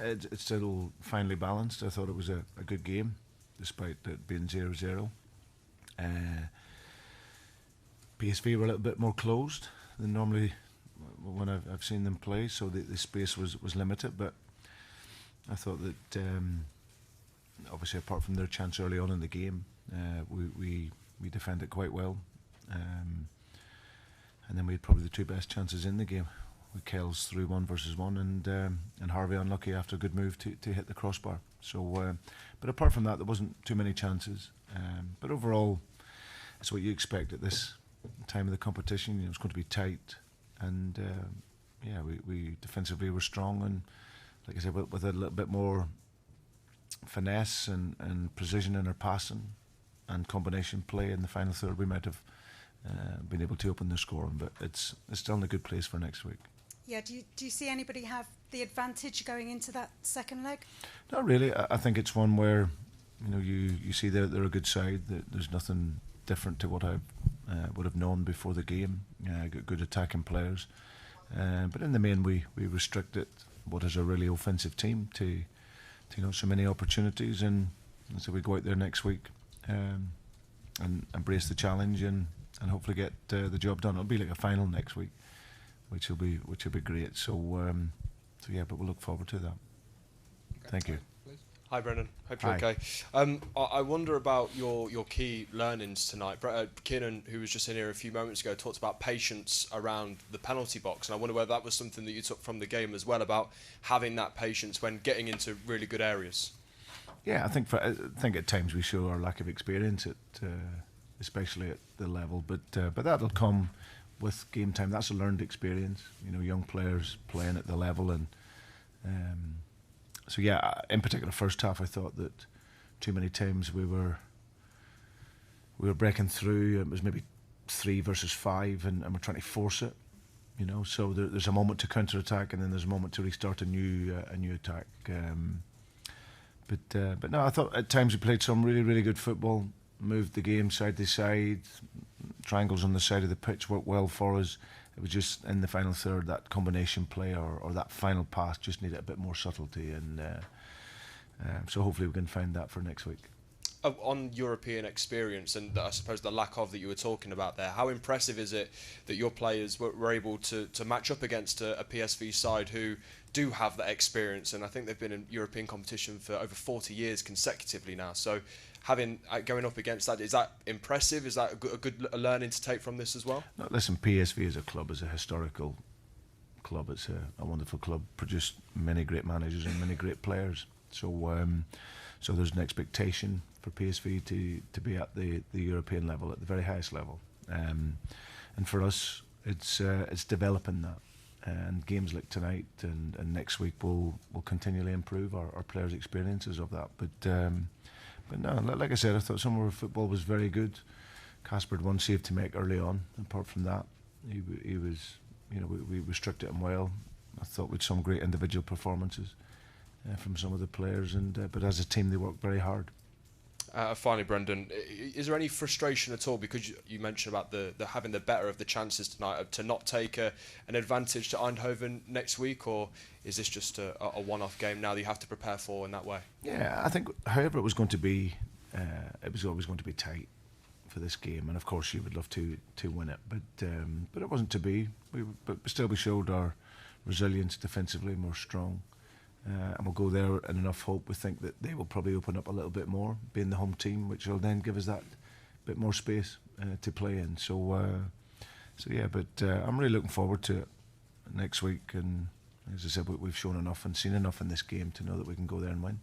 it's still finely balanced. I thought it was a good game, despite it being 0-0. PSV were a little bit more closed than normally when I've seen them play, so the space was limited. But I thought that obviously, apart from their chance early on in the game, we defended quite well, and then we had probably the two best chances in the game. With Kells through 1-1 and Harvey unlucky after a good move to hit the crossbar. So, but apart from that, there wasn't too many chances. But overall, it's what you expect at this time of the competition. You know, it's going to be tight, and we defensively were strong, and like I said, with a little bit more finesse and precision in our passing and combination play in the final third, we might have been able to open the scoring. But it's still in a good place for next week. Yeah, do you see anybody have the advantage going into that second leg? Not really. I think it's one where you see they're a good side. There's nothing different to what I would have known before the game. Good attacking players, but in the main we restricted what is a really offensive team to so many opportunities, and so we go out there next week and embrace the challenge and hopefully get the job done. It'll be like a final next week, which will be great. So yeah, but we'll look forward to that. Okay. Thank you. Hi Brendan, hope you're Hi. okay. I wonder about your key learnings tonight. Kiernan, who was just in here a few moments ago, talked about patience around the penalty box, and I wonder whether that was something that you took from the game as well, about having that patience when getting into really good areas. Yeah, I think at times we show our lack of experience especially at the level, but that'll come with game time. That's a learned experience. Young players playing at the level, and so yeah. In particular, first half, I thought that too many times we were breaking through. It was maybe 3 versus 5, and we're trying to force it. So there's a moment to counter attack, and then there's a moment to restart a new attack. But no, I thought at times we played some really, really good football. Moved the game side to side. Triangles on the side of the pitch worked well for us. It was just in the final third, that combination play or that final pass just needed a bit more subtlety, and so hopefully we can find that for next week. On European experience, and I suppose the lack of that you were talking about there, how impressive is it that your players were able to match up against a PSV side who do have that experience? And I think they've been in European competition for over 40 years consecutively now. So going up against that, is that impressive? Is that a good learning to take from this as well? No, listen, PSV as a club is a historical club. It's a wonderful club, produced many great managers and many great players. So so there's an expectation for PSV to be at the European level, at the very highest level, and for us it's developing that, and games like tonight and next week will continually improve our players' experiences of that. But no, like I said, I thought some of our football was very good. Casper had one save to make early on. Apart from that, he was, we restricted him well. I thought with some great individual performances from some of the players, but as a team they worked very hard. Finally, Brendan, is there any frustration at all, because you mentioned about the having the better of the chances tonight, to not take an advantage to Eindhoven next week, or is this just a one-off game now that you have to prepare for in that way? Yeah, I think however it was going to be, it was always going to be tight for this game, and of course you would love to win it, but it wasn't to be. But still we showed our resilience defensively, more strong. And we'll go there in enough hope. We think that they will probably open up a little bit more, being the home team, which will then give us that bit more space to play in. So yeah, but I'm really looking forward to it next week. And as I said, we've shown enough and seen enough in this game to know that we can go there and win.